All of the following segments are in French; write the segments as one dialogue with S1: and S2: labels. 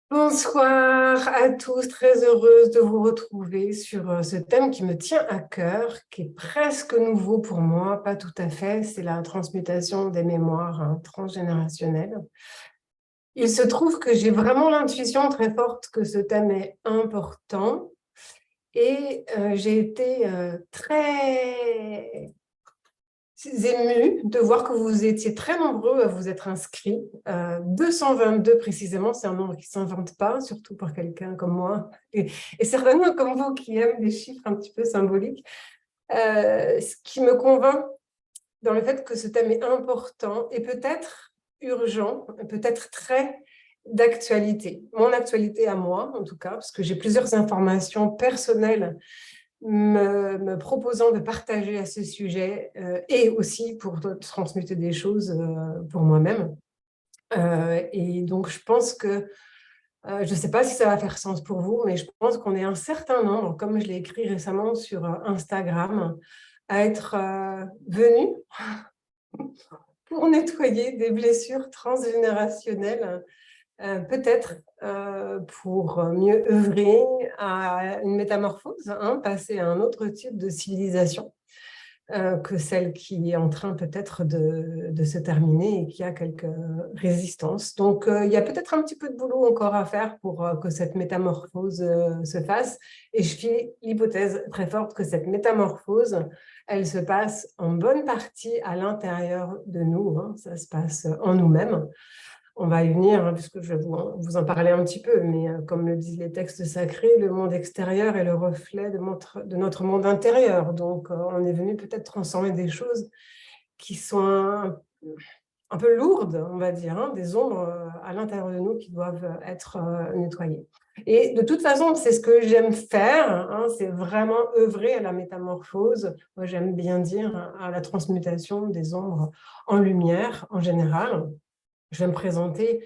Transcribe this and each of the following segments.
S1: Bonsoir à tous, très heureuse de vous retrouver sur ce thème qui me tient à cœur, qui est presque nouveau pour moi, pas tout à fait, c'est la transmutation des mémoires transgénérationnelles. Il se trouve que j'ai vraiment l'intuition très forte que ce thème est important et j'ai été très émue de voir que vous étiez très nombreux à vous être inscrits. 222 précisément, c'est un nombre qui ne s'invente pas, surtout pour quelqu'un comme moi, et certainement comme vous qui aiment des chiffres un petit peu symboliques. Ce qui me convainc dans le fait que ce thème est important et peut-être urgent, peut-être très d'actualité. Mon actualité à moi, en tout cas, parce que j'ai plusieurs informations personnelles me proposant de partager à ce sujet et aussi pour transmuter des choses pour moi-même. Et donc, je pense que, je ne sais pas si ça va faire sens pour vous, mais je pense qu'on est un certain nombre, comme je l'ai écrit récemment sur Instagram, à être venus pour nettoyer des blessures transgénérationnelles, peut-être pour mieux œuvrer à une métamorphose, passer à un autre type de civilisation que celle qui est en train peut-être de se terminer et qui a quelques résistances. Donc, il y a peut-être un petit peu de boulot encore à faire pour que cette métamorphose se fasse. Et je fais l'hypothèse très forte que cette métamorphose, elle se passe en bonne partie à l'intérieur de nous. Ça se passe en nous-mêmes. On va y venir, puisque je vais vous en parler un petit peu, mais comme le disent les textes sacrés, le monde extérieur est le reflet de notre monde intérieur. Donc, on est venu peut-être transformer des choses qui sont un peu lourdes, on va dire, des ombres à l'intérieur de nous qui doivent être nettoyées. Et de toute façon, c'est ce que j'aime faire, c'est vraiment œuvrer à la métamorphose. Moi, j'aime bien dire à la transmutation des ombres en lumière, en général. Je vais me présenter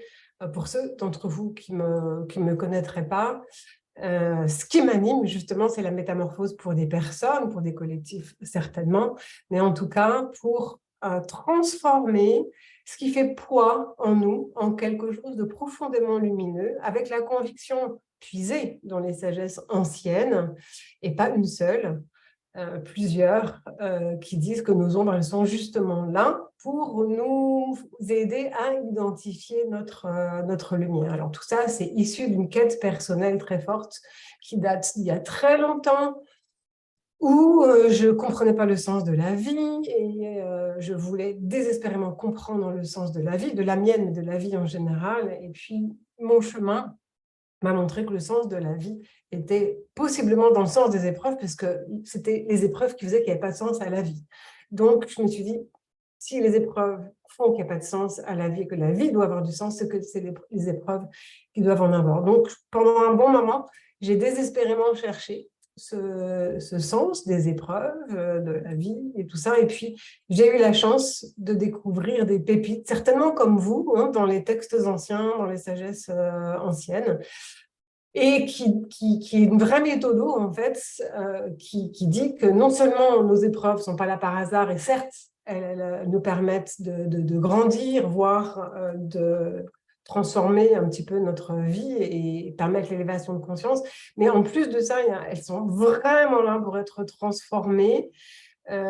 S1: pour ceux d'entre vous qui me connaîtraient pas. Ce qui m'anime, justement, c'est la métamorphose pour des personnes, pour des collectifs, certainement, mais en tout cas, pour transformer ce qui fait poids en nous en quelque chose de profondément lumineux, avec la conviction puisée dans les sagesses anciennes, et pas une seule, plusieurs qui disent que nos ombres, elles sont justement là pour nous aider à identifier notre lumière. Alors tout ça, c'est issu d'une quête personnelle très forte qui date d'il y a très longtemps, où je ne comprenais pas le sens de la vie et je voulais désespérément comprendre le sens de la vie, de la mienne, de la vie en général. Et puis, mon chemin m'a montré que le sens de la vie était possiblement dans le sens des épreuves, parce que c'était les épreuves qui faisaient qu'il n'y avait pas de sens à la vie. Donc, je me suis dit, si les épreuves font qu'il n'y a pas de sens à la vie et que la vie doit avoir du sens, c'est que c'est les épreuves qui doivent en avoir. Donc, pendant un bon moment, j'ai désespérément cherché ce sens des épreuves, de la vie et tout ça. Et puis, j'ai eu la chance de découvrir des pépites, certainement comme vous, dans les textes anciens, dans les sagesses anciennes, et qui est une vraie méthode, en fait, qui dit que non seulement nos épreuves ne sont pas là par hasard, et certes, elles nous permettent de grandir, voire de transformer un petit peu notre vie et permettre l'élévation de conscience, mais en plus de ça, elles sont vraiment là pour être transformées.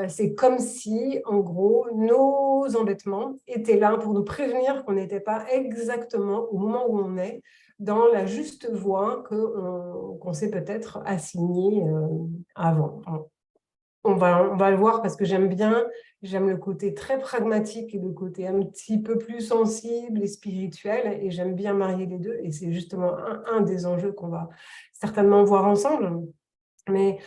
S1: C'est comme si, en gros, nos embêtements étaient là pour nous prévenir qu'on n'était pas exactement au moment où on est, dans la juste voie qu'on s'est peut-être assignée avant. On va le voir parce que j'aime le côté très pragmatique et le côté un petit peu plus sensible et spirituel, et j'aime bien marier les deux, et c'est justement un des enjeux qu'on va certainement voir ensemble. Mais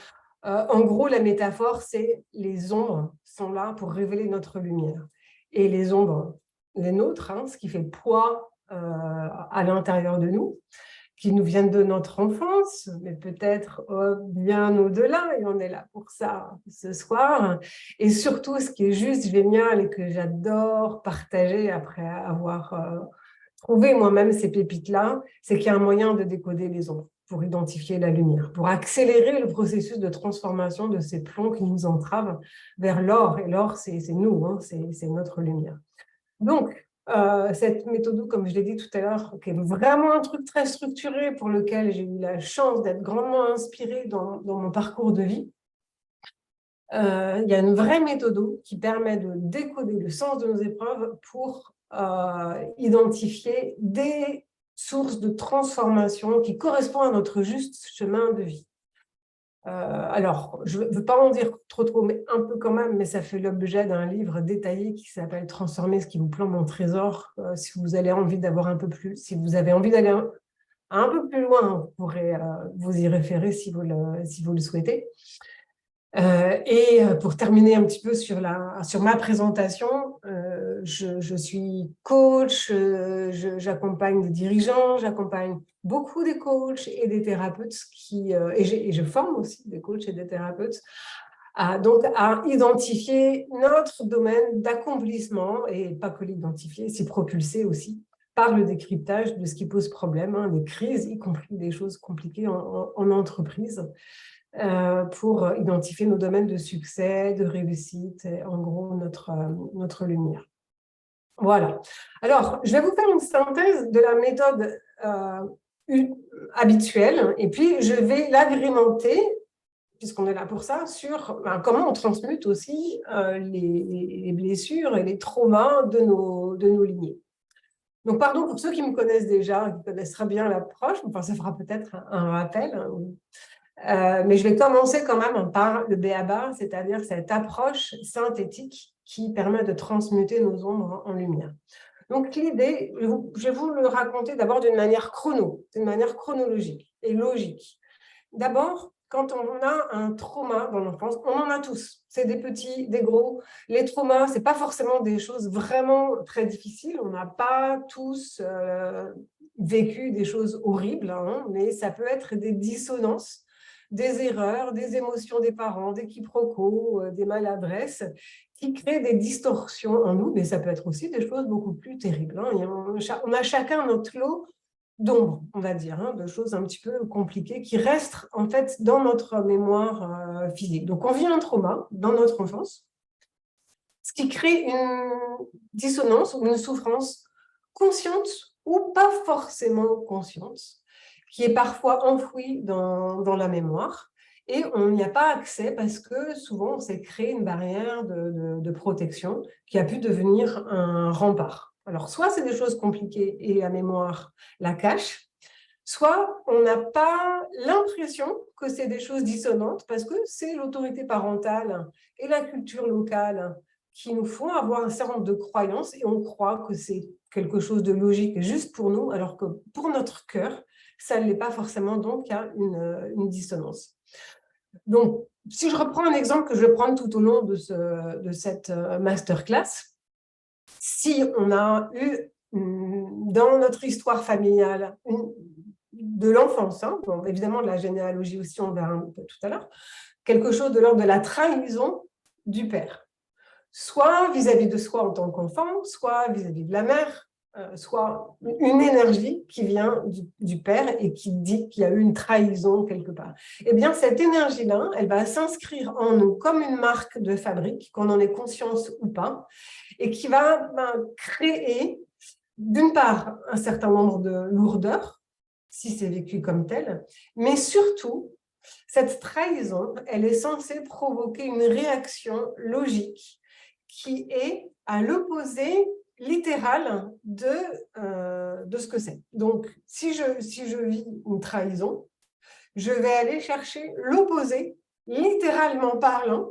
S1: en gros, la métaphore, c'est les ombres sont là pour révéler notre lumière. Et les ombres, les nôtres, ce qui fait poids à l'intérieur de nous, qui nous viennent de notre enfance, mais peut-être bien au-delà, et on est là pour ça ce soir. Et surtout, ce qui est juste génial et que j'adore partager après avoir trouvé moi-même ces pépites-là, c'est qu'il y a un moyen de décoder les ombres pour identifier la lumière, pour accélérer le processus de transformation de ces plombs qui nous entravent vers l'or. Et l'or, c'est nous, c'est notre lumière. Donc, Cette méthode, comme je l'ai dit tout à l'heure, qui est vraiment un truc très structuré pour lequel j'ai eu la chance d'être grandement inspirée dans mon parcours de vie. Il y a une vraie méthode qui permet de décoder le sens de nos épreuves pour identifier des sources de transformation qui correspondent à notre juste chemin de vie. Alors, je ne veux pas en dire trop, mais un peu quand même, mais ça fait l'objet d'un livre détaillé qui s'appelle « Transformer ce qui vous plombe mon trésor ». Si vous avez envie d'avoir un peu plus, si vous avez envie d'aller un peu plus loin, vous pourrez vous y référer si vous le souhaitez. Et pour terminer un petit peu sur ma présentation, je suis coach, j'accompagne des dirigeants, j'accompagne beaucoup des coachs et des thérapeutes et je forme aussi des coachs et des thérapeutes donc à identifier notre domaine d'accomplissement et pas que l'identifier, c'est propulser aussi par le décryptage de ce qui pose problème, des crises, y compris des choses compliquées en entreprise. Pour identifier nos domaines de succès, de réussite, et en gros notre lumière. Voilà. Alors, je vais vous faire une synthèse de la méthode habituelle et puis je vais l'agrémenter, puisqu'on est là pour ça, sur comment on transmute aussi les blessures et les traumas de nos lignées. Donc, pardon pour ceux qui me connaissent déjà, qui connaissent très bien l'approche, enfin, ça fera peut-être un rappel, mais je vais commencer quand même par le b.a.-ba, c'est-à-dire cette approche synthétique qui permet de transmuter nos ombres en lumière. Donc l'idée, je vais vous le raconter d'abord d'une manière chronologique et logique. D'abord, quand on a un trauma dans l'enfance, on en a tous. C'est des petits, des gros. Les traumas, ce n'est pas forcément des choses vraiment très difficiles. On n'a pas tous vécu des choses horribles, mais ça peut être des dissonances, des erreurs, des émotions des parents, des quiproquos, des maladresses qui créent des distorsions en nous, mais ça peut être aussi des choses beaucoup plus terribles. On a chacun notre lot d'ombre, on va dire, de choses un petit peu compliquées qui restent en fait dans notre mémoire physique. Donc on vit un trauma dans notre enfance, ce qui crée une dissonance ou une souffrance consciente ou pas forcément consciente, qui est parfois enfouie dans la mémoire. Et on n'y a pas accès parce que souvent, on s'est créé une barrière de protection qui a pu devenir un rempart. Alors, soit c'est des choses compliquées et la mémoire la cache, soit on n'a pas l'impression que c'est des choses dissonantes parce que c'est l'autorité parentale et la culture locale qui nous font avoir un certain nombre de croyances et on croit que c'est quelque chose de logique juste pour nous, alors que pour notre cœur, ça ne l'est pas forcément, donc il y a une dissonance. Donc, si je reprends un exemple que je vais prendre tout au long de cette masterclass, si on a eu dans notre histoire familiale de l'enfance, bon, évidemment de la généalogie aussi, on verra un peu tout à l'heure, quelque chose de l'ordre de la trahison du père, soit vis-à-vis de soi en tant qu'enfant, soit vis-à-vis de la mère, soit une énergie qui vient du père et qui dit qu'il y a eu une trahison quelque part. Eh bien, cette énergie-là, elle va s'inscrire en nous comme une marque de fabrique, qu'on en ait conscience ou pas, et qui va créer, d'une part, un certain nombre de lourdeurs, si c'est vécu comme tel, mais surtout, cette trahison, elle est censée provoquer une réaction logique qui est à l'opposé littéral de ce que c'est. Donc, si je vis une trahison, je vais aller chercher l'opposé, littéralement parlant,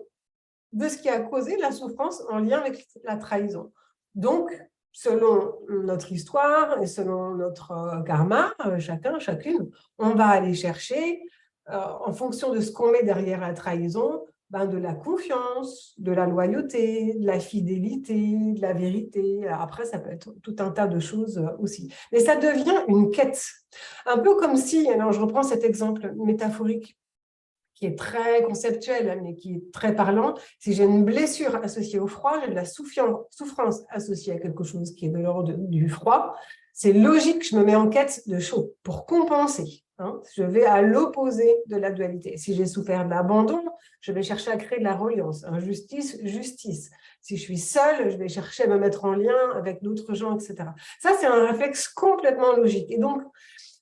S1: de ce qui a causé la souffrance en lien avec la trahison. Donc, selon notre histoire et selon notre karma, chacun, chacune, on va aller chercher, en fonction de ce qu'on met derrière la trahison, de la confiance, de la loyauté, de la fidélité, de la vérité. Après, ça peut être tout un tas de choses aussi. Mais ça devient une quête. Un peu comme si, alors je reprends cet exemple métaphorique qui est très conceptuel, mais qui est très parlant. Si j'ai une blessure associée au froid, j'ai de la souffrance associée à quelque chose qui est de l'ordre du froid, c'est logique que je me mets en quête de chaud pour compenser. Je vais à l'opposé de la dualité. Si j'ai souffert de l'abandon, je vais chercher à créer de la reliance. Injustice, justice. Si je suis seule, je vais chercher à me mettre en lien avec d'autres gens, etc. Ça, c'est un réflexe complètement logique. Et donc,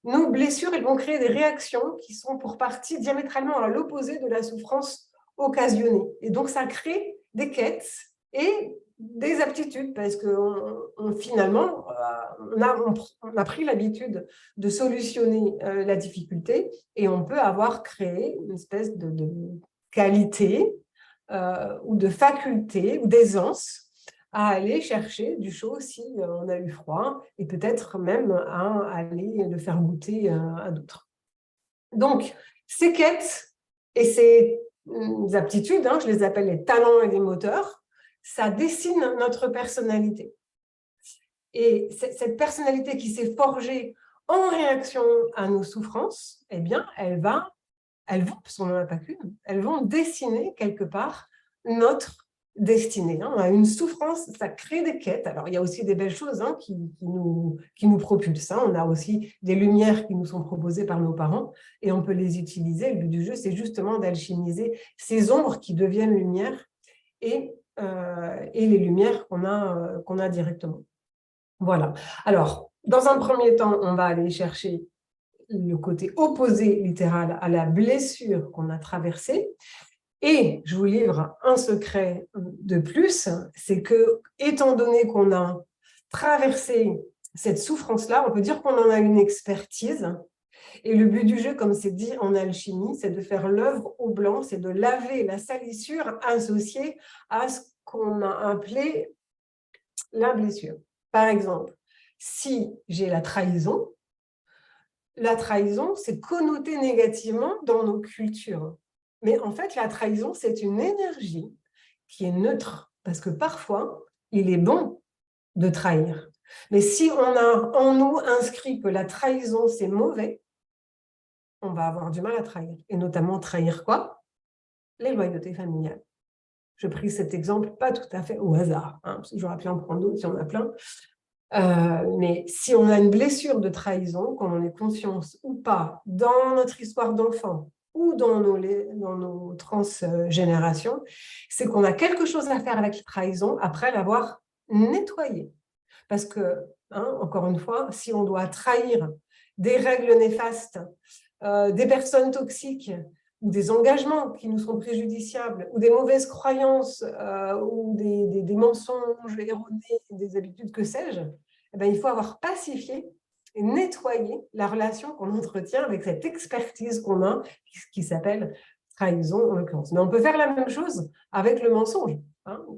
S1: nos blessures, elles vont créer des réactions qui sont pour partie diamétralement à l'opposé de la souffrance occasionnée. Et donc, ça crée des quêtes et des aptitudes, parce que finalement, on a pris l'habitude de solutionner la difficulté et on peut avoir créé une espèce de qualité ou de faculté ou d'aisance à aller chercher du chaud si on a eu froid et peut-être même à aller le faire goûter à d'autres. Donc, ces quêtes et ces aptitudes, je les appelle les talents et les moteurs, ça dessine notre personnalité. Et cette personnalité qui s'est forgée en réaction à nos souffrances, eh bien, elles vont, parce qu'on n'en a pas qu'une, elles vont dessiner quelque part notre destinée. On a une souffrance, ça crée des quêtes. Alors, il y a aussi des belles choses qui nous propulsent. On a aussi des lumières qui nous sont proposées par nos parents et on peut les utiliser. Le but du jeu, c'est justement d'alchimiser ces ombres qui deviennent lumière et les lumières qu'on a directement. Voilà. Alors, dans un premier temps, on va aller chercher le côté opposé littéral à la blessure qu'on a traversée. Et je vous livre un secret de plus, c'est que, étant donné qu'on a traversé cette souffrance-là, on peut dire qu'on en a une expertise. Et le but du jeu, comme c'est dit en alchimie, c'est de faire l'œuvre au blanc, c'est de laver la salissure associée à ce qu'on a appelé la blessure. Par exemple, si j'ai la trahison, c'est connoté négativement dans nos cultures. Mais en fait, la trahison, c'est une énergie qui est neutre, parce que parfois, il est bon de trahir. Mais si on a en nous inscrit que la trahison, c'est mauvais, on va avoir du mal à trahir. Et notamment trahir quoi? Les loyautés familiales. Je pris cet exemple pas tout à fait au hasard, parce que j'aurais pu en prendre d'autres, il y en a plein. Mais si on a une blessure de trahison, qu'on en ait conscience ou pas, dans notre histoire d'enfant ou dans nos transgénérations, c'est qu'on a quelque chose à faire avec la trahison après l'avoir nettoyée. Parce que, encore une fois, si on doit trahir des règles néfastes, des personnes toxiques, ou des engagements qui nous sont préjudiciables, ou des mauvaises croyances, ou des mensonges erronés, des habitudes, que sais-je, eh bien, il faut avoir pacifié et nettoyé la relation qu'on entretient avec cette expertise qu'on a, qui s'appelle trahison en l'occurrence. Mais on peut faire la même chose avec le mensonge.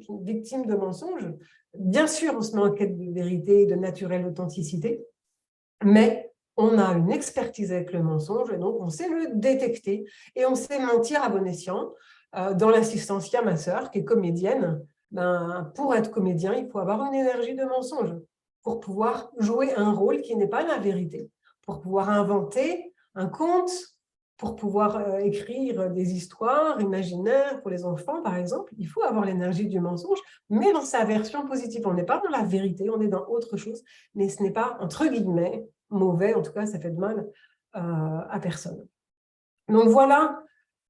S1: Une victime de mensonge, bien sûr, on se met en quête de vérité, de naturelle authenticité, mais on a une expertise avec le mensonge et donc on sait le détecter et on sait mentir à bon escient. Dans l'assistance, il y a ma sœur qui est comédienne. Pour être comédien, il faut avoir une énergie de mensonge pour pouvoir jouer un rôle qui n'est pas la vérité, pour pouvoir inventer un conte, pour pouvoir écrire des histoires imaginaires pour les enfants, par exemple. Il faut avoir l'énergie du mensonge, mais dans sa version positive. On n'est pas dans la vérité, on est dans autre chose, mais ce n'est pas, entre guillemets, mauvais. En tout cas, ça fait de mal à personne. Donc voilà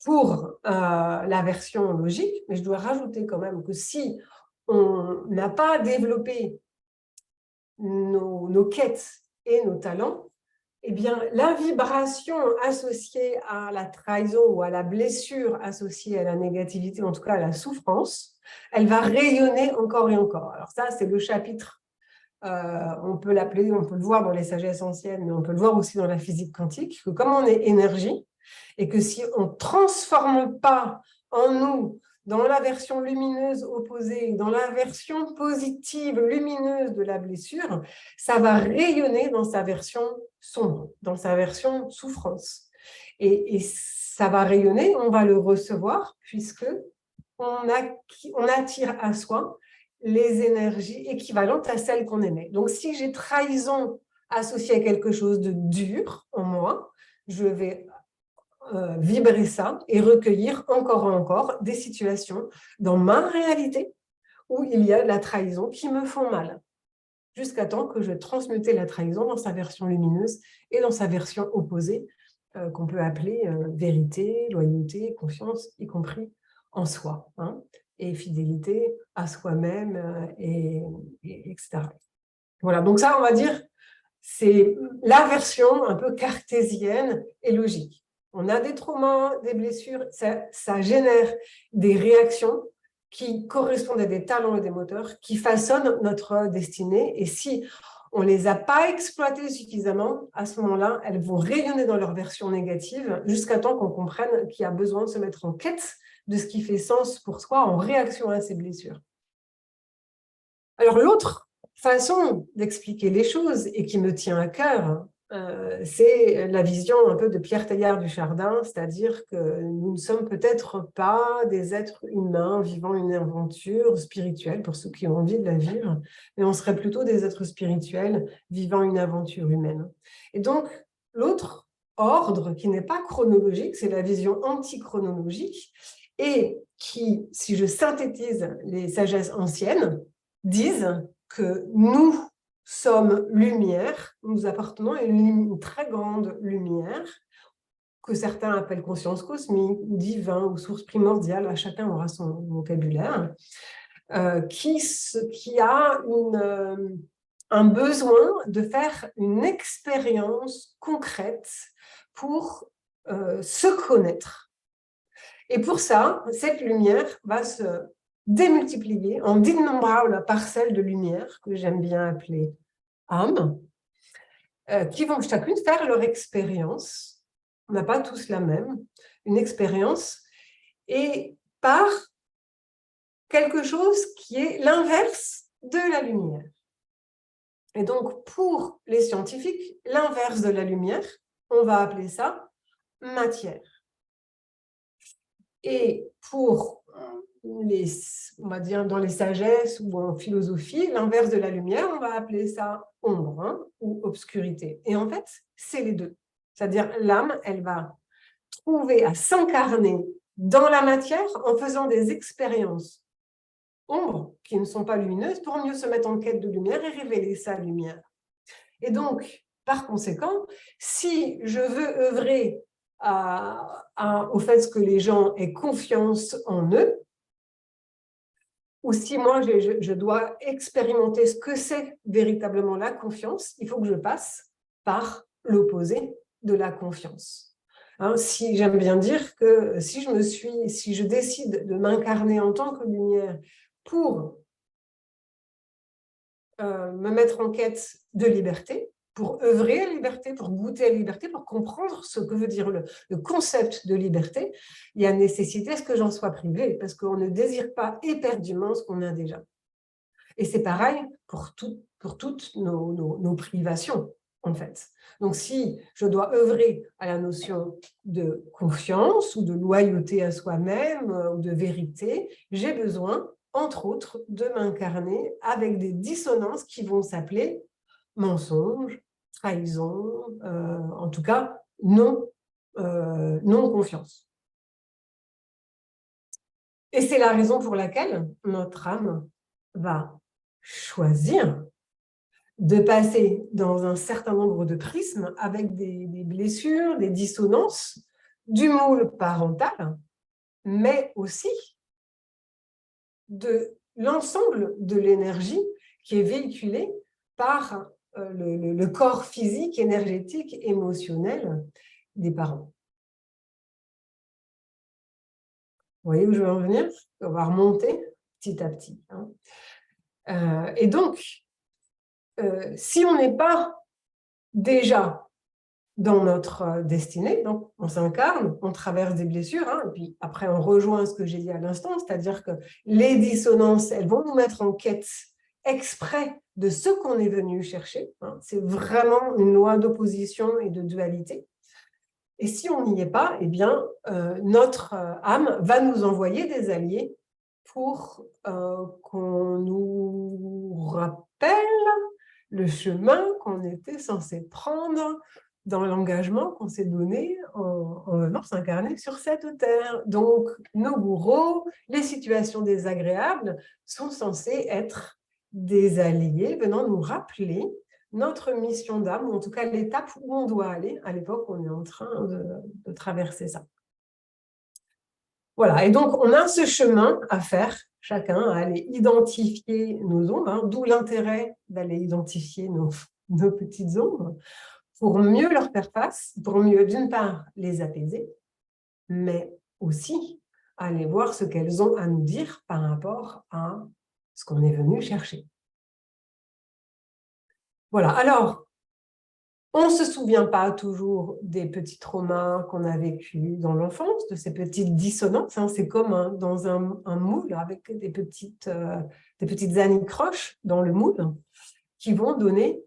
S1: pour la version logique, mais je dois rajouter quand même que si on n'a pas développé nos quêtes et nos talents, eh bien, la vibration associée à la trahison ou à la blessure associée à la négativité, en tout cas à la souffrance, elle va rayonner encore et encore. Alors ça, c'est le chapitre, on peut l'appeler, on peut le voir dans les sagesses anciennes, mais on peut le voir aussi dans la physique quantique, que comme on est énergie, et que si on ne transforme pas en nous dans la version lumineuse opposée, dans la version positive lumineuse de la blessure, ça va rayonner dans sa version sombre, dans sa version souffrance. Et ça va rayonner, on va le recevoir, puisque on attire à soi les énergies équivalentes à celles qu'on aimait. Donc, si j'ai trahison associée à quelque chose de dur en moi, je vais vibrer ça et recueillir encore et encore des situations dans ma réalité où il y a de la trahison qui me font mal, jusqu'à temps que je transmute la trahison dans sa version lumineuse et dans sa version opposée, qu'on peut appeler vérité, loyauté, confiance, y compris en soi. et fidélité à soi-même, etc. Voilà, donc ça, on va dire, c'est la version un peu cartésienne et logique. On a des traumas, des blessures, ça génère des réactions qui correspondent à des talents et des moteurs qui façonnent notre destinée. Et si on ne les a pas exploitées suffisamment, à ce moment-là, elles vont rayonner dans leur version négative jusqu'à temps qu'on comprenne qu'il y a besoin de se mettre en quête de ce qui fait sens pour soi en réaction à ces blessures. Alors, l'autre façon d'expliquer les choses et qui me tient à cœur, c'est la vision un peu de Pierre Teilhard du Chardin, c'est-à-dire que nous ne sommes peut-être pas des êtres humains vivant une aventure spirituelle, pour ceux qui ont envie de la vivre, mais on serait plutôt des êtres spirituels vivant une aventure humaine. Et donc, l'autre ordre, qui n'est pas chronologique, c'est la vision antichronologique, et qui, si je synthétise les sagesses anciennes, disent que nous sommes lumière, nous appartenons à une très grande lumière, que certains appellent conscience cosmique, ou divin, ou source primordiale, à chacun aura son vocabulaire, qui a un besoin de faire une expérience concrète pour se connaître. Et pour ça, cette lumière va se démultiplier en d'innombrables parcelles de lumière, que j'aime bien appeler âmes, qui vont chacune faire leur expérience. On n'a pas tous la même, une expérience, et par quelque chose qui est l'inverse de la lumière. Et donc, pour les scientifiques, l'inverse de la lumière, on va appeler ça matière. Et pour on va dire dans les sagesses ou en philosophie, l'inverse de la lumière, on va appeler ça ombre, hein, ou obscurité. Et en fait, c'est les deux. C'est-à-dire l'âme, elle va trouver à s'incarner dans la matière en faisant des expériences ombres qui ne sont pas lumineuses pour mieux se mettre en quête de lumière et révéler sa lumière. Et donc, par conséquent, si je veux œuvrer au fait que les gens aient confiance en eux, ou si moi, je dois expérimenter ce que c'est véritablement la confiance, il faut que je passe par l'opposé de la confiance. Hein, si j'aime bien dire que si je décide de m'incarner en tant que lumière pour me mettre en quête de liberté, pour œuvrer à la liberté, pour goûter à la liberté, pour comprendre ce que veut dire le concept de liberté, il y a nécessité à ce que j'en sois privé, parce qu'on ne désire pas éperdument ce qu'on a déjà. Et c'est pareil pour toutes nos privations, en fait. Donc, si je dois œuvrer à la notion de confiance ou de loyauté à soi-même ou de vérité, j'ai besoin, entre autres, de m'incarner avec des dissonances qui vont s'appeler mensonge, trahison, en tout cas non-confiance. Et c'est la raison pour laquelle notre âme va choisir de passer dans un certain nombre de prismes avec des blessures, des dissonances, du moule parental, mais aussi de l'ensemble de l'énergie qui est véhiculée par le corps physique, énergétique, émotionnel des parents. Vous voyez où je veux en venir? On va remonter petit à petit. Et donc, si on n'est pas déjà dans notre destinée, donc on s'incarne, on traverse des blessures, et puis après on rejoint ce que j'ai dit à l'instant, c'est-à-dire que les dissonances, elles vont nous mettre en quête exprès de ce qu'on est venu chercher. C'est vraiment une loi d'opposition et de dualité. Et si on n'y est pas, eh bien, notre âme va nous envoyer des alliés pour qu'on nous rappelle le chemin qu'on était censé prendre dans l'engagement qu'on s'est donné en venant s'incarner sur cette terre. Donc, nos bourreaux, les situations désagréables sont censés être des alliés venant nous rappeler notre mission d'âme, ou en tout cas l'étape où on doit aller à l'époque où on est en train de traverser ça. Voilà, et donc on a ce chemin à faire, chacun, à aller identifier nos ombres, hein, d'où l'intérêt d'aller identifier nos petites ombres pour mieux leur faire face, pour mieux, d'une part, les apaiser, mais aussi aller voir ce qu'elles ont à nous dire par rapport à ce qu'on est venu chercher. Voilà, alors, on ne se souvient pas toujours des petits traumas qu'on a vécus dans l'enfance, de ces petites dissonances. Hein. C'est comme dans un moule avec des petites anicroches dans le moule qui vont donner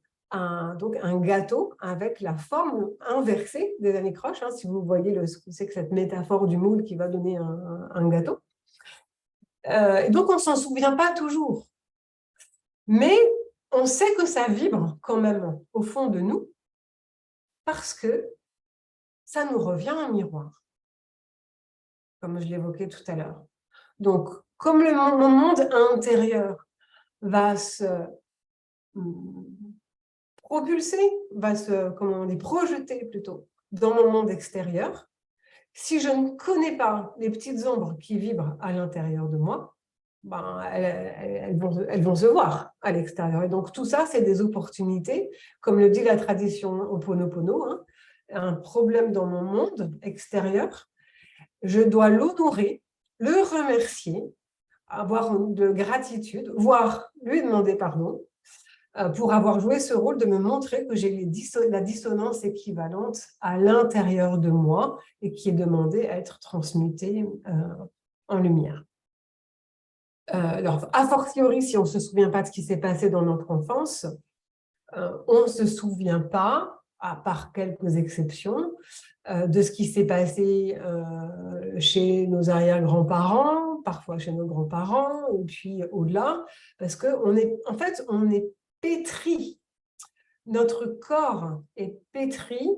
S1: donc un gâteau avec la forme inversée des anicroches. Hein, si vous voyez ce que c'est que cette métaphore du moule qui va donner un gâteau. Et donc, on ne s'en souvient pas toujours. Mais on sait que ça vibre quand même au fond de nous parce que ça nous revient en miroir, comme je l'évoquais tout à l'heure. Donc, comme mon monde intérieur va se propulser, va se, comment on dit, projeter plutôt dans mon monde extérieur, si je ne connais pas les petites ombres qui vibrent à l'intérieur de moi, ben, elles vont se voir à l'extérieur. Et donc, tout ça, c'est des opportunités, comme le dit la tradition Ho'oponopono, hein, un problème dans mon monde extérieur, je dois l'honorer, le remercier, avoir de gratitude, voire lui demander pardon, pour avoir joué ce rôle de me montrer que j'ai la dissonance équivalente à l'intérieur de moi et qui est demandée à être transmutée en lumière. Alors, a fortiori, si on ne se souvient pas de ce qui s'est passé dans notre enfance, on ne se souvient pas, à part quelques exceptions, de ce qui s'est passé chez nos arrière-grands-parents, parfois chez nos grands-parents, et puis au-delà, parce qu'en fait, on est pétri. Notre corps est pétri.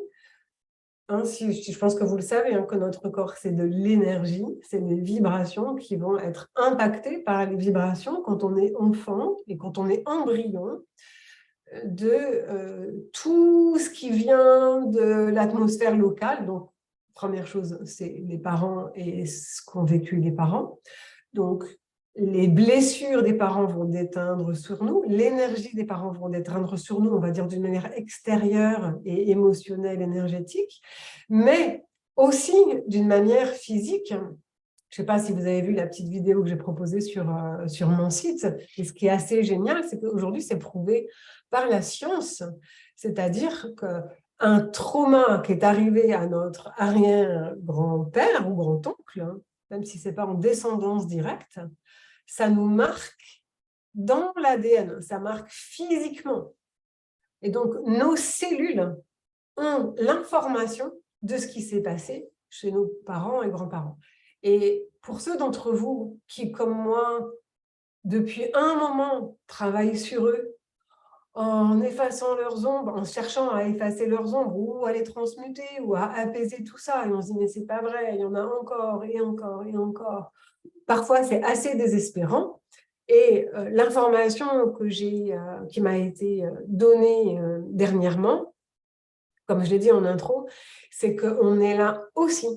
S1: Hein, je pense que vous le savez, hein, que notre corps, c'est de l'énergie, c'est des vibrations qui vont être impactées par les vibrations quand on est enfant et quand on est embryon de tout ce qui vient de l'atmosphère locale. Donc, première chose, c'est les parents et ce qu'ont vécu les parents. Donc, les blessures des parents vont déteindre sur nous, l'énergie des parents vont déteindre sur nous, on va dire d'une manière extérieure et émotionnelle, énergétique, mais aussi d'une manière physique. Je ne sais pas si vous avez vu la petite vidéo que j'ai proposée sur mon site. Et ce qui est assez génial, c'est qu'aujourd'hui, c'est prouvé par la science. C'est-à-dire qu'un trauma qui est arrivé à notre arrière-grand-père ou grand-oncle, hein, même si ce n'est pas en descendance directe, ça nous marque dans l'ADN, ça marque physiquement. Et donc, nos cellules ont l'information de ce qui s'est passé chez nos parents et grands-parents. Et pour ceux d'entre vous qui, comme moi, depuis un moment, travaillent sur eux, en effaçant leurs ombres, en cherchant à effacer leurs ombres ou à les transmuter ou à apaiser tout ça, et on se dit, mais c'est pas vrai, il y en a encore et encore et encore. Parfois, c'est assez désespérant. Et l'information qui m'a été donnée dernièrement, comme je l'ai dit en intro, c'est qu'on est là aussi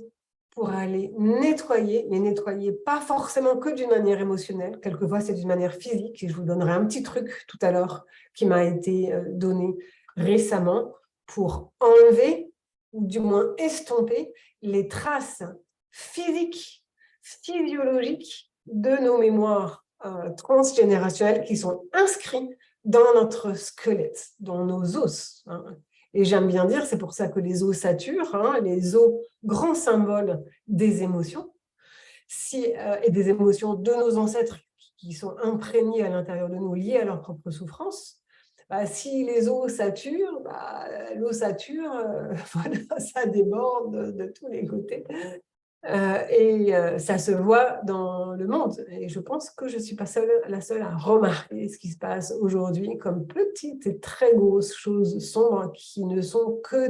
S1: pour aller nettoyer, mais nettoyer pas forcément que d'une manière émotionnelle, quelquefois c'est d'une manière physique, et je vous donnerai un petit truc tout à l'heure qui m'a été donné récemment pour enlever, ou du moins estomper, les traces physiques, physiologiques de nos mémoires transgénérationnelles qui sont inscrites dans notre squelette, dans nos os. Hein. Et j'aime bien dire, c'est pour ça que les ossatures, hein, les os, grands symboles des émotions, et des émotions de nos ancêtres qui sont imprégnées à l'intérieur de nous, liées à leur propre souffrance, bah, si les os saturent, bah, l'ossature, voilà, ça déborde de tous les côtés. Ça se voit dans le monde. Et je pense que je ne suis pas la seule à remarquer ce qui se passe aujourd'hui comme petites et très grosses choses sombres qui ne sont que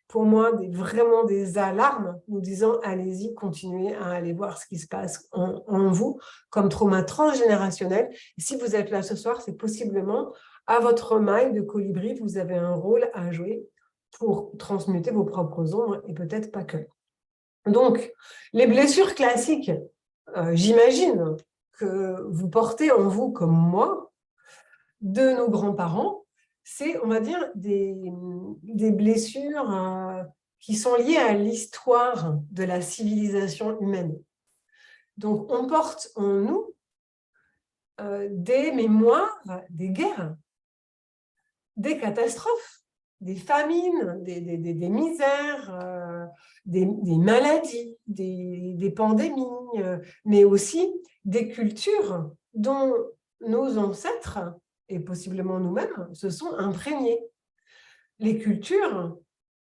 S1: pour moi, vraiment des alarmes nous disant allez-y, continuez à aller voir ce qui se passe en vous comme trauma transgénérationnel. Et si vous êtes là ce soir, c'est possiblement à votre maille de colibri, vous avez un rôle à jouer pour transmuter vos propres ombres et peut-être pas que. Donc, les blessures classiques, j'imagine que vous portez en vous, comme moi, de nos grands-parents, c'est, on va dire, des blessures qui sont liées à l'histoire de la civilisation humaine. Donc, on porte en nous des mémoires des guerres, des catastrophes, des famines, des misères, des maladies, des pandémies, mais aussi des cultures dont nos ancêtres, et possiblement nous-mêmes, se sont imprégnés. Les cultures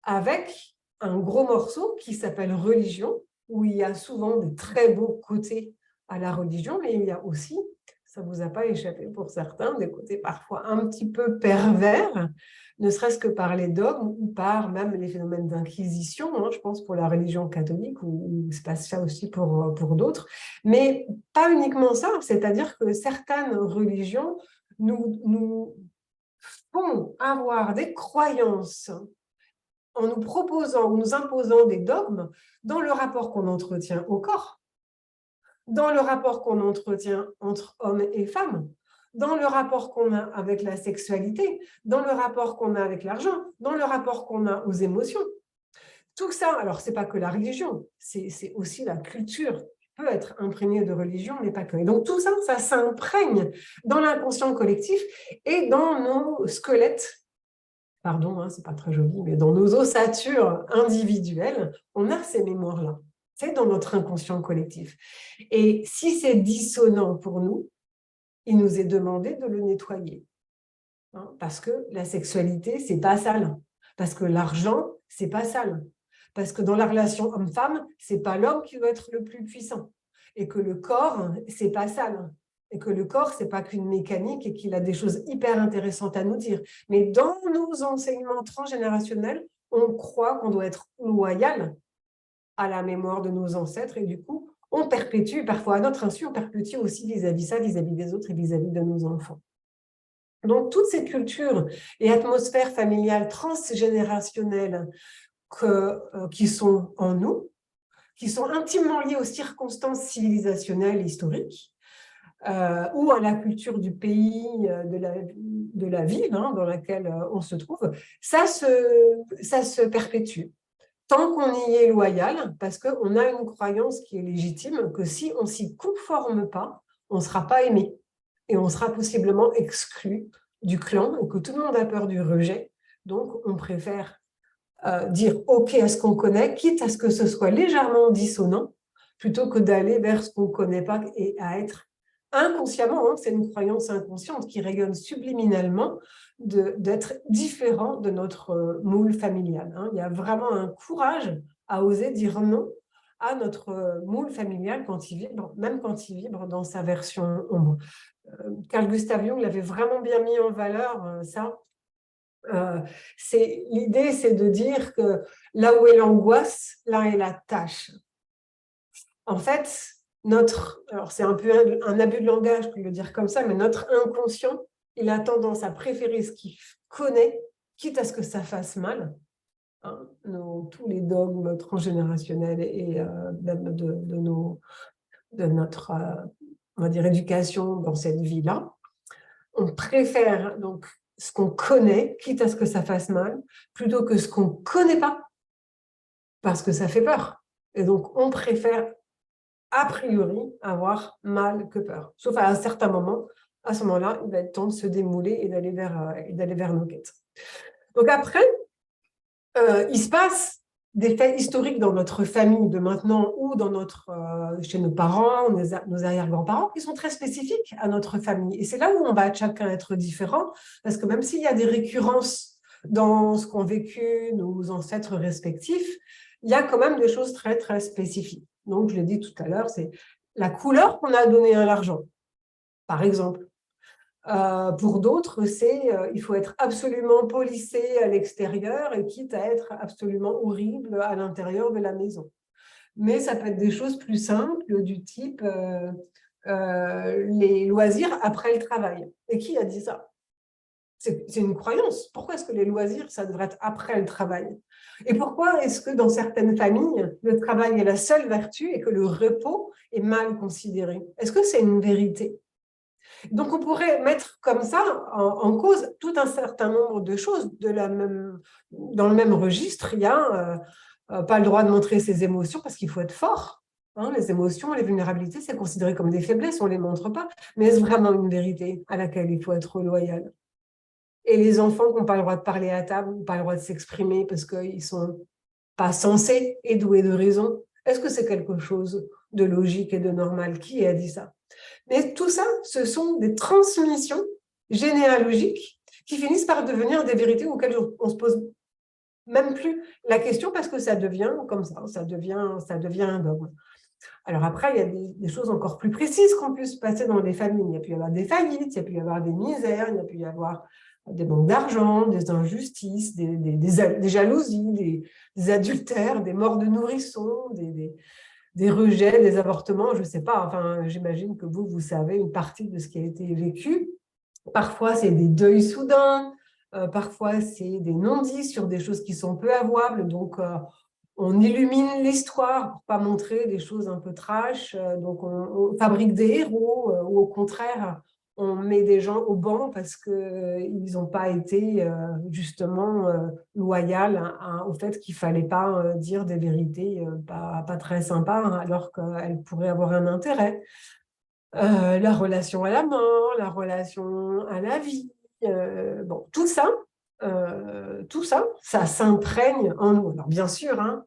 S1: avec un gros morceau qui s'appelle religion, où il y a souvent des très beaux côtés à la religion, mais il y a aussi, ça ne vous a pas échappé pour certains, des côtés parfois un petit peu pervers, ne serait-ce que par les dogmes ou par même les phénomènes d'inquisition, hein, je pense pour la religion catholique, ou il se passe ça aussi pour d'autres, mais pas uniquement ça, c'est-à-dire que certaines religions nous font avoir des croyances en nous proposant ou nous imposant des dogmes dans le rapport qu'on entretient au corps, dans le rapport qu'on entretient entre hommes et femmes, dans le rapport qu'on a avec la sexualité, dans le rapport qu'on a avec l'argent, dans le rapport qu'on a aux émotions. Tout ça, alors ce n'est pas que la religion, c'est aussi la culture qui peut être imprégnée de religion, mais pas que. Et donc tout ça, ça s'imprègne dans l'inconscient collectif et dans nos squelettes. Pardon, hein, c'est pas très joli, mais dans nos ossatures individuelles, on a ces mémoires-là. C'est dans notre inconscient collectif. Et si c'est dissonant pour nous, il nous est demandé de le nettoyer. Hein, parce que la sexualité, c'est pas sale. Parce que l'argent, c'est pas sale. Parce que dans la relation homme-femme, c'est pas l'homme qui doit être le plus puissant. Et que le corps, c'est pas sale. Et que le corps, c'est pas qu'une mécanique et qu'il a des choses hyper intéressantes à nous dire. Mais dans nos enseignements transgénérationnels, on croit qu'on doit être loyal à la mémoire de nos ancêtres et du coup, on perpétue, parfois à notre insu, on perpétue aussi vis-à-vis ça, vis-à-vis des autres et vis-à-vis de nos enfants. Donc, toutes ces cultures et atmosphères familiales transgénérationnelles qui sont en nous, qui sont intimement liées aux circonstances civilisationnelles historiques, ou à la culture du pays, de la ville hein, dans laquelle on se trouve, ça se perpétue. Tant qu'on y est loyal, parce qu'on a une croyance qui est légitime, que si on ne s'y conforme pas, on ne sera pas aimé et on sera possiblement exclu du clan et que tout le monde a peur du rejet. Donc, on préfère dire OK à ce qu'on connaît, quitte à ce que ce soit légèrement dissonant, plutôt que d'aller vers ce qu'on ne connaît pas et à être inconsciemment, hein, c'est une croyance inconsciente qui rayonne subliminalement, d'être différent de notre moule familial. Hein. Il y a vraiment un courage à oser dire non à notre moule familial quand il vibre, même quand il vibre dans sa version ombre. Carl Gustav Jung l'avait vraiment bien mis en valeur, ça. L'idée, c'est de dire que là où est l'angoisse, là est la tâche. En fait, alors c'est un peu un abus de langage de le dire comme ça, mais notre inconscient, il a tendance à préférer ce qu'il connaît, quitte à ce que ça fasse mal. Hein, tous les dogmes transgénérationnels et même de notre on va dire, éducation dans cette vie-là. On préfère donc ce qu'on connaît, quitte à ce que ça fasse mal, plutôt que ce qu'on ne connaît pas, parce que ça fait peur. Et donc, on préfère a priori avoir mal que peur. Sauf à un certain moment, à ce moment-là, il va être temps de se démouler et d'aller vers nos quêtes. Donc après, il se passe des faits historiques dans notre famille de maintenant ou chez nos parents, nos arrière-grands-parents, qui sont très spécifiques à notre famille. Et c'est là où on va chacun être différent, parce que même s'il y a des récurrences dans ce qu'ont vécu nos ancêtres respectifs, il y a quand même des choses très, très spécifiques. Donc, je l'ai dit tout à l'heure, c'est la couleur qu'on a donnée à l'argent, par exemple. Pour d'autres, il faut être absolument polissé à l'extérieur et quitte à être absolument horrible à l'intérieur de la maison. Mais ça peut être des choses plus simples du type les loisirs après le travail. Et qui a dit ça? C'est une croyance. Pourquoi est-ce que les loisirs, ça devrait être après le travail? Et pourquoi est-ce que dans certaines familles, le travail est la seule vertu et que le repos est mal considéré? Est-ce que c'est une vérité? Donc, on pourrait mettre comme ça en cause tout un certain nombre de choses dans le même registre. Il y a pas le droit de montrer ses émotions parce qu'il faut être fort. Hein, les émotions, les vulnérabilités, c'est considéré comme des faiblesses, on ne les montre pas. Mais est-ce vraiment une vérité à laquelle il faut être loyal? Et les enfants qui n'ont pas le droit de parler à table, n'ont pas le droit de s'exprimer parce qu'ils ne sont pas censés et doués de raison. Est-ce que c'est quelque chose de logique et de normal? Qui a dit ça? Mais tout ça, ce sont des transmissions généalogiques qui finissent par devenir des vérités auxquelles on ne se pose même plus la question parce que ça devient comme ça devient un dogme. Alors après, il y a des choses encore plus précises qu'on peut se passer dans les familles. Il y a pu y avoir des faillites, il y a pu y avoir des misères, il y a pu y avoir des manques d'argent, des injustices, des jalousies, des adultères, des morts de nourrissons, des rejets, des avortements, je ne sais pas. Enfin, j'imagine que vous savez une partie de ce qui a été vécu. Parfois, c'est des deuils soudains. Parfois, c'est des non-dits sur des choses qui sont peu avouables. Donc, on illumine l'histoire pour ne pas montrer des choses un peu trash. Donc, on fabrique des héros ou au contraire, on met des gens au banc parce qu'ils n'ont pas été justement loyaux au fait qu'il ne fallait pas dire des vérités pas très sympas alors qu'elles pourraient avoir un intérêt. La relation à la mort, la relation à la vie, bon, tout ça, ça s'imprègne en nous. Alors bien sûr, hein,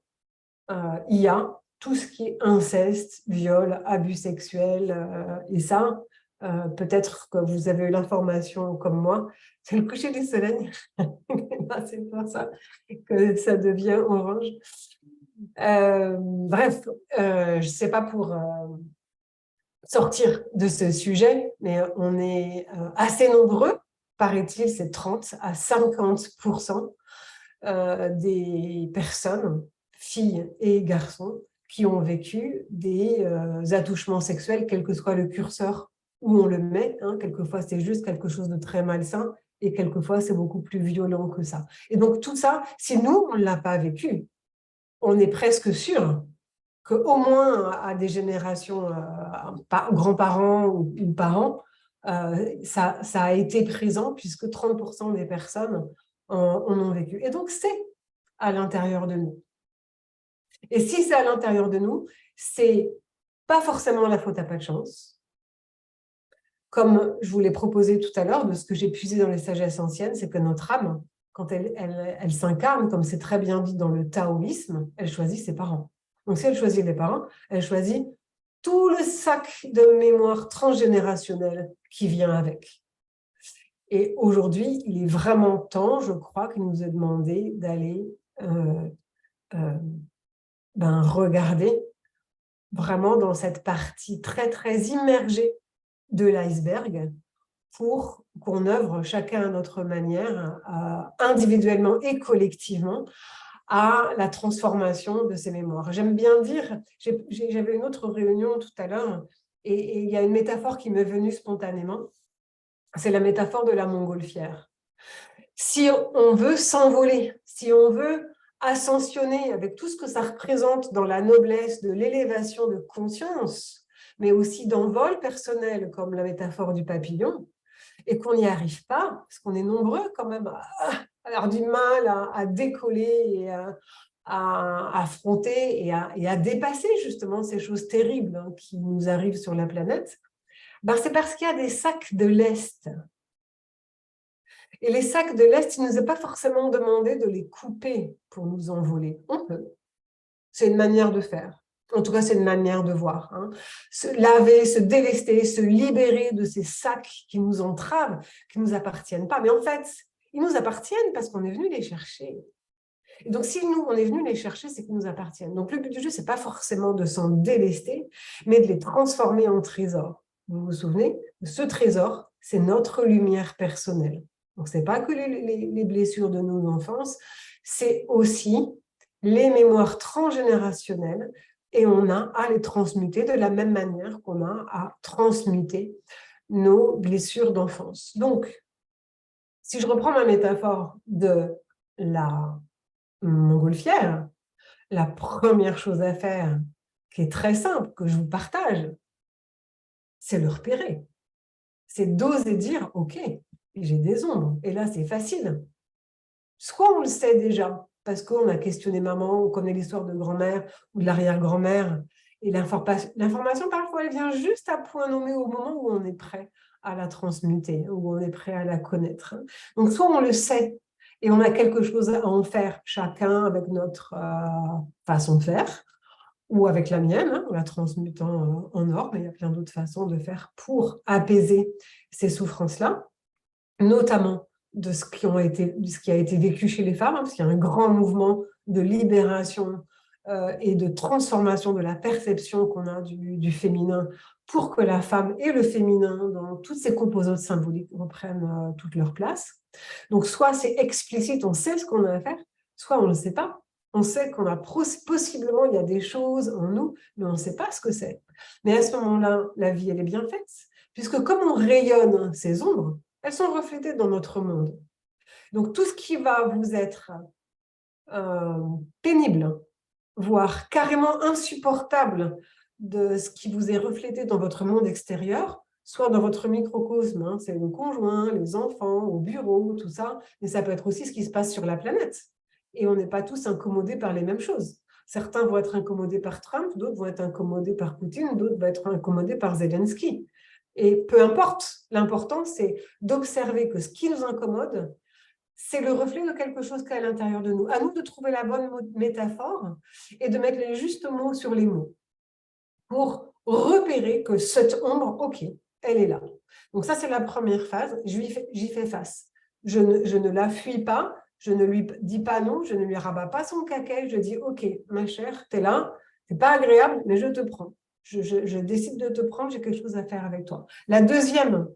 S1: il y a tout ce qui est inceste, viol, abus sexuel, et ça, peut-être que vous avez eu l'information comme moi, c'est le coucher du soleil, c'est pour ça que ça devient orange. Bref, je ne sais pas pour sortir de ce sujet, mais on est assez nombreux, paraît-il, c'est 30 à 50% des personnes, filles et garçons, qui ont vécu des attouchements sexuels, quel que soit le curseur où on le met. Hein. Quelquefois, c'est juste quelque chose de très malsain et quelquefois, c'est beaucoup plus violent que ça. Et donc, tout ça, si nous, on ne l'a pas vécu, on est presque sûr qu'au moins à des générations, grands-parents ou parents, ça a été présent puisque 30% des personnes en ont vécu. Et donc, c'est à l'intérieur de nous. Et si c'est à l'intérieur de nous, c'est pas forcément la faute à pas de chance. Comme je vous l'ai proposé tout à l'heure, de ce que j'ai puisé dans les sagesses anciennes, c'est que notre âme, quand elle s'incarne, comme c'est très bien dit dans le taoïsme, elle choisit ses parents. Donc, si elle choisit les parents, elle choisit tout le sac de mémoire transgénérationnelle qui vient avec. Et aujourd'hui, il est vraiment temps, je crois, qu'il nous est demandé d'aller regarder vraiment dans cette partie très, très immergée de l'iceberg pour qu'on œuvre chacun à notre manière, individuellement et collectivement, à la transformation de ces mémoires. J'aime bien dire, j'avais une autre réunion tout à l'heure, et il y a une métaphore qui m'est venue spontanément, c'est la métaphore de la montgolfière. Si on veut s'envoler, si on veut ascensionner avec tout ce que ça représente dans la noblesse de l'élévation de conscience, mais aussi d'envol personnel, comme la métaphore du papillon, et qu'on n'y arrive pas, parce qu'on est nombreux quand même à avoir du mal à décoller et à affronter et à dépasser justement ces choses terribles qui nous arrivent sur la planète, c'est parce qu'il y a des sacs de l'Est. Et les sacs de l'Est, il ne nous est pas forcément demandé de les couper pour nous envoler. On peut. C'est une manière de faire. En tout cas, c'est une manière de voir. Hein. Se laver, se délester, se libérer de ces sacs qui nous entravent, qui ne nous appartiennent pas. Mais en fait, ils nous appartiennent parce qu'on est venu les chercher. Et donc, si nous, on est venu les chercher, c'est qu'ils nous appartiennent. Donc, le but du jeu, ce n'est pas forcément de s'en délester, mais de les transformer en trésors. Vous vous souvenez, ce trésor, c'est notre lumière personnelle. Donc, ce n'est pas que les blessures de nos enfances, c'est aussi les mémoires transgénérationnelles et on a à les transmuter de la même manière qu'on a à transmuter nos blessures d'enfance. Donc, Si je reprends ma métaphore de la montgolfière, la première chose à faire, qui est très simple, que je vous partage, c'est le repérer. C'est d'oser dire, OK, j'ai des ombres. Et là, c'est facile. Soit on le sait déjà, parce qu'on a questionné maman, on connaît l'histoire de grand-mère ou de l'arrière-grand-mère, et l'information, parfois, elle vient juste à point nommé au moment où on est prêt à la transmuter, où on est prêt à la connaître. Donc, soit on le sait, et on a quelque chose à en faire, chacun avec notre façon de faire, ou avec la mienne, hein, en la transmutant en or, mais il y a plein d'autres façons de faire pour apaiser ces souffrances-là, notamment de ce qui a été vécu chez les femmes, hein, parce qu'il y a un grand mouvement de libération et de transformation de la perception qu'on a du féminin pour que la femme et le féminin, dans toutes ces composantes symboliques, reprennent toute leur place. Donc, soit c'est explicite, on sait ce qu'on a à faire, soit on ne le sait pas. On sait qu'on a possiblement, il y a des choses en nous, mais on ne sait pas ce que c'est. Mais à ce moment-là, la vie, elle est bien faite, puisque comme on rayonne ces ombres, elles sont reflétées dans notre monde. Donc, tout ce qui va vous être pénible, voire carrément insupportable de ce qui vous est reflété dans votre monde extérieur, soit dans votre microcosme, hein, c'est le conjoint, les enfants, au bureau, tout ça, mais ça peut être aussi ce qui se passe sur la planète. Et on n'est pas tous incommodés par les mêmes choses. Certains vont être incommodés par Trump, d'autres vont être incommodés par Poutine, d'autres vont être incommodés par Zelensky. Et peu importe, l'important, c'est d'observer que ce qui nous incommode, c'est le reflet de quelque chose qui est à l'intérieur de nous. À nous de trouver la bonne métaphore et de mettre les justes mots sur les mots pour repérer que cette ombre, OK, elle est là. Donc ça, c'est la première phase. J'y fais face. Je ne la fuis pas, je ne lui dis pas non, je ne lui rabats pas son caquet, je dis, OK, ma chère, tu es là, c'est pas agréable, mais je te prends. Je décide de te prendre, j'ai quelque chose à faire avec toi. La deuxième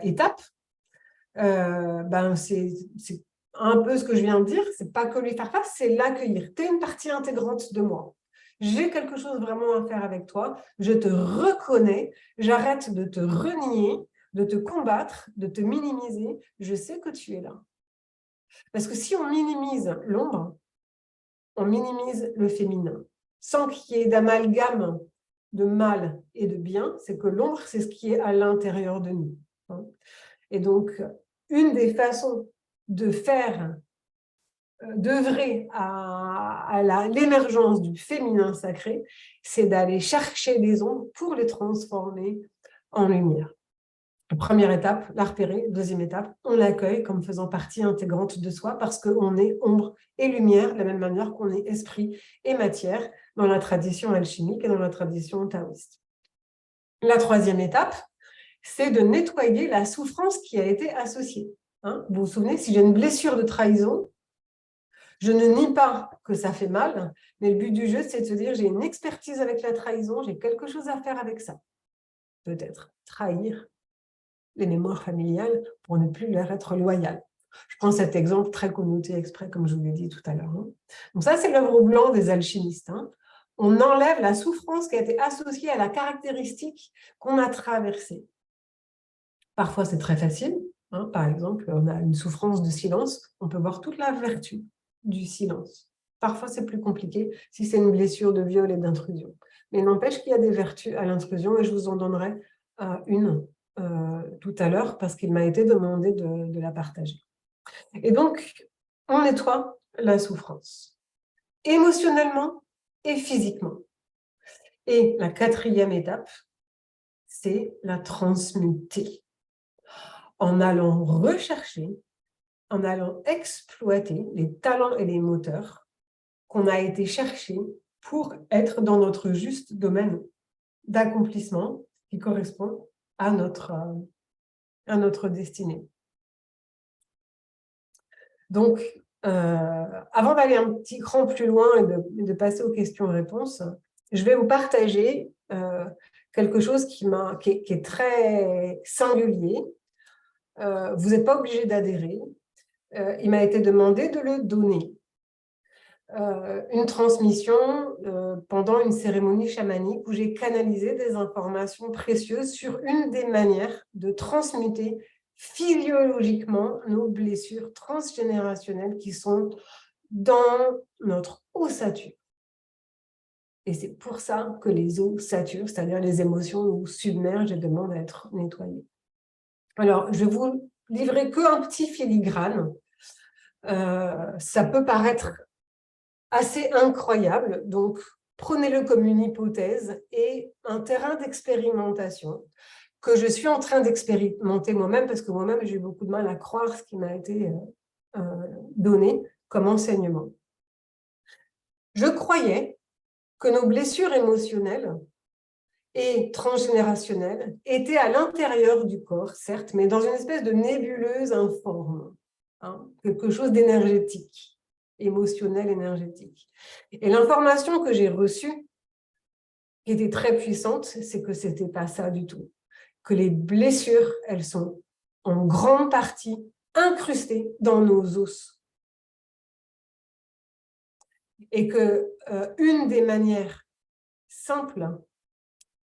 S1: étape, c'est un peu ce que je viens de dire, c'est pas que lui faire face, c'est l'accueillir. Tu es une partie intégrante de moi. J'ai quelque chose vraiment à faire avec toi, je te reconnais, j'arrête de te renier, de te combattre, de te minimiser, je sais que tu es là. Parce que si on minimise l'ombre, on minimise le féminin. Sans qu'il y ait d'amalgame de mal et de bien, c'est que l'ombre, c'est ce qui est à l'intérieur de nous. Et donc, une des façons de faire, d'œuvrer à l'émergence du féminin sacré, c'est d'aller chercher les ombres pour les transformer en lumière. Première étape, la repérer. Deuxième étape, on l'accueille comme faisant partie intégrante de soi parce qu'on est ombre et lumière de la même manière qu'on est esprit et matière dans la tradition alchimique et dans la tradition taoïste. La troisième étape, c'est de nettoyer la souffrance qui a été associée. Hein, vous vous souvenez, si j'ai une blessure de trahison, je ne nie pas que ça fait mal, mais le but du jeu, c'est de se dire, j'ai une expertise avec la trahison, j'ai quelque chose à faire avec ça. Peut-être trahir les mémoires familiales pour ne plus leur être loyales. Je prends cet exemple très connoté exprès, comme je vous l'ai dit tout à l'heure. Hein. Donc ça, c'est l'œuvre blanc des alchimistes. Hein. On enlève la souffrance qui a été associée à la caractéristique qu'on a traversée. Parfois, c'est très facile. Hein. Par exemple, on a une souffrance de silence, on peut voir toute la vertu du silence. Parfois, c'est plus compliqué si c'est une blessure de viol et d'intrusion. Mais n'empêche qu'il y a des vertus à l'intrusion et je vous en donnerai une tout à l'heure parce qu'il m'a été demandé de la partager. Et donc, on nettoie la souffrance, émotionnellement et physiquement. Et la quatrième étape, c'est la transmuter. En allant rechercher, en allant exploiter les talents et les moteurs qu'on a été chercher pour être dans notre juste domaine d'accomplissement qui correspond à notre destinée. Donc, avant d'aller un petit cran plus loin et de passer aux questions-réponses, je vais vous partager quelque chose qui est très singulier. Vous n'êtes pas obligé d'adhérer. Il m'a été demandé de le donner. Une transmission pendant une cérémonie chamanique où j'ai canalisé des informations précieuses sur une des manières de transmuter physiologiquement nos blessures transgénérationnelles qui sont dans notre ossature. Et c'est pour ça que les ossatures, c'est-à-dire les émotions, nous submergent et demandent à être nettoyées. Alors, je vais vous livrer qu'un petit filigrane. Ça peut paraître assez incroyable, donc prenez-le comme une hypothèse et un terrain d'expérimentation que je suis en train d'expérimenter moi-même, parce que moi-même, j'ai eu beaucoup de mal à croire ce qui m'a été donné comme enseignement. Je croyais que nos blessures émotionnelles et transgénérationnelles étaient à l'intérieur du corps, certes, mais dans une espèce de nébuleuse informe, hein, quelque chose d'énergétique, émotionnel, énergétique. Et l'information que j'ai reçue, qui était très puissante, c'est que ce n'était pas ça du tout. Que les blessures, elles sont en grande partie incrustées dans nos os. Et que une des manières simples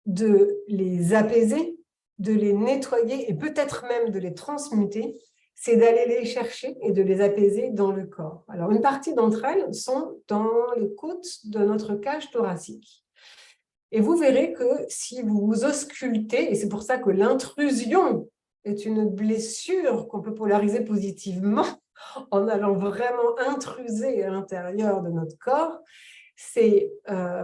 S1: de les apaiser, de les nettoyer et peut-être même de les transmuter, c'est d'aller les chercher et de les apaiser dans le corps. Alors, une partie d'entre elles sont dans les côtes de notre cage thoracique. Et vous verrez que si vous vous auscultez, et c'est pour ça que l'intrusion est une blessure qu'on peut polariser positivement en allant vraiment intruser à l'intérieur de notre corps,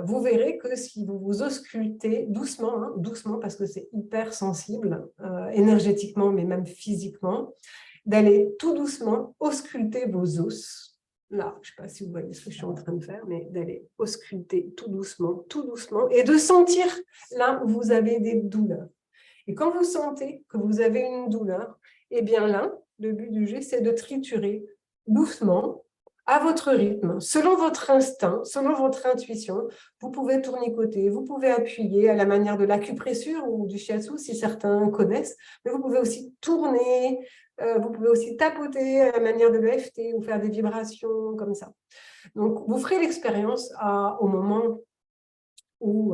S1: vous verrez que si vous vous auscultez doucement, hein, doucement parce que c'est hyper sensible, énergétiquement mais même physiquement, d'aller tout doucement ausculter vos os. Là, je ne sais pas si vous voyez ce que je suis en train de faire, mais d'aller ausculter tout doucement, et de sentir là où vous avez des douleurs. Et quand vous sentez que vous avez une douleur, eh bien là, le but du jeu, c'est de triturer doucement, à votre rythme, selon votre instinct, selon votre intuition. Vous pouvez tournicoter, vous pouvez appuyer à la manière de l'acupressure ou du shiatsu, si certains connaissent, mais vous pouvez aussi tourner, vous pouvez aussi tapoter à la manière de l'EFT ou faire des vibrations comme ça. Donc, vous ferez l'expérience au moment où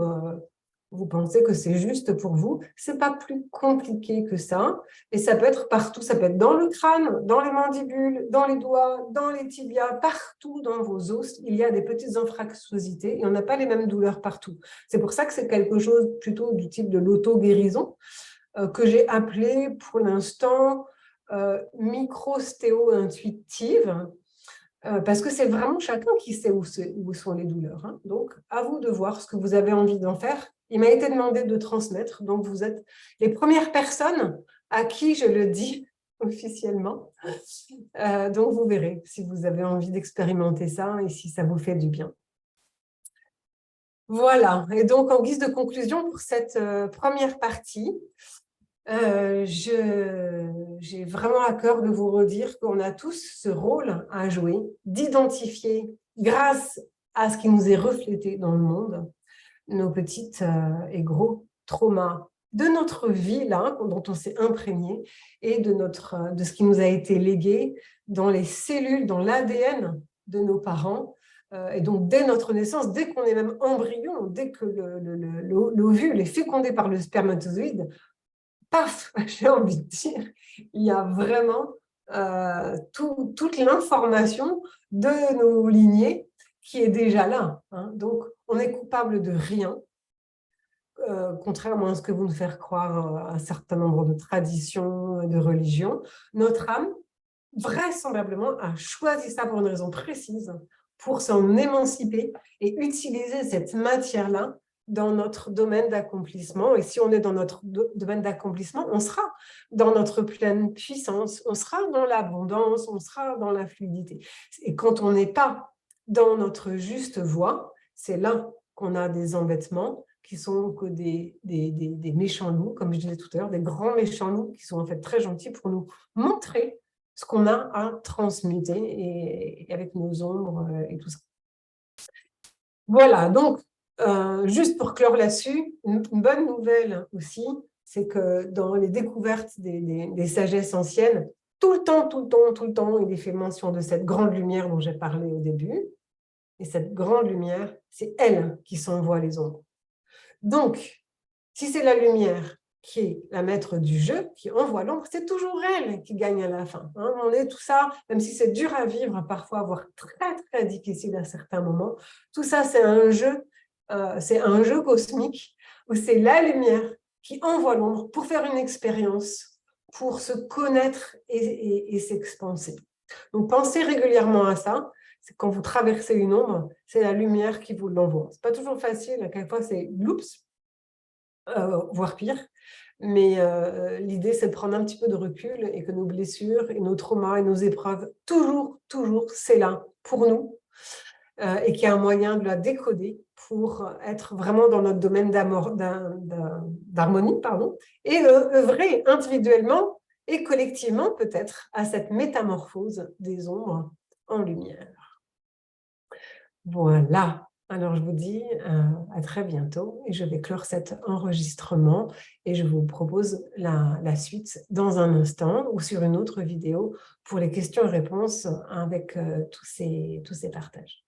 S1: vous pensez que c'est juste pour vous. Ce n'est pas plus compliqué que ça. Et ça peut être partout. Ça peut être dans le crâne, dans les mandibules, dans les doigts, dans les tibias, partout dans vos os. Il y a des petites anfractuosités et on n'a pas les mêmes douleurs partout. C'est pour ça que c'est quelque chose plutôt du type de l'auto-guérison que j'ai appelé pour l'instant micro-stéo-intuitive. Parce que c'est vraiment chacun qui sait où sont les douleurs. Hein. Donc, à vous de voir ce que vous avez envie d'en faire. Il m'a été demandé de transmettre, donc vous êtes les premières personnes à qui je le dis officiellement. Donc, vous verrez si vous avez envie d'expérimenter ça et si ça vous fait du bien. Voilà, et donc en guise de conclusion pour cette première partie, j'ai vraiment à cœur de vous redire qu'on a tous ce rôle à jouer, d'identifier, grâce à ce qui nous est reflété dans le monde, nos petites et gros traumas de notre vie, là, dont on s'est imprégné, et de ce qui nous a été légué dans les cellules, dans l'ADN de nos parents. Et donc, dès notre naissance, dès qu'on est même embryon, dès que l'ovule est fécondé par le spermatozoïde, paf, j'ai envie de dire, il y a vraiment toute l'information de nos lignées qui est déjà là. Hein. Donc, on n'est coupable de rien, contrairement à ce que vous nous faire croire un certain nombre de traditions, de religions. Notre âme, vraisemblablement, a choisi ça pour une raison précise, pour s'en émanciper et utiliser cette matière-là dans notre domaine d'accomplissement. Et si on est dans notre domaine d'accomplissement, on sera dans notre pleine puissance, on sera dans l'abondance, on sera dans la fluidité. Et quand on n'est pas dans notre juste voie, c'est là qu'on a des embêtements qui sont que des méchants loups, comme je disais tout à l'heure, des grands méchants loups qui sont en fait très gentils pour nous montrer ce qu'on a à transmuter et avec nos ombres et tout ça. Voilà, donc, juste pour clore là-dessus, une bonne nouvelle aussi, c'est que dans les découvertes des sagesses anciennes, tout le temps, il est fait mention de cette grande lumière dont j'ai parlé au début. Et cette grande lumière, c'est elle qui s'envoie les ombres. Donc, si c'est la lumière qui est la maître du jeu, qui envoie l'ombre, c'est toujours elle qui gagne à la fin. Hein. On est tout ça, même si c'est dur à vivre parfois, voire très, très difficile à certains moments, tout ça, c'est un jeu cosmique où c'est la lumière qui envoie l'ombre pour faire une expérience, pour se connaître et s'expanser. Donc, pensez régulièrement à ça. C'est quand vous traversez une ombre, c'est la lumière qui vous l'envoie. Ce n'est pas toujours facile, à quelquefois c'est oups, voire pire. Mais l'idée, c'est de prendre un petit peu de recul et que nos blessures et nos traumas et nos épreuves, toujours, c'est là pour nous et qu'il y a un moyen de la décoder pour être vraiment dans notre domaine d'harmonie, et œuvrer individuellement et collectivement peut-être à cette métamorphose des ombres en lumière. Voilà. Alors, je vous dis à très bientôt et je vais clore cet enregistrement et je vous propose la suite dans un instant ou sur une autre vidéo pour les questions et réponses avec tous ces partages.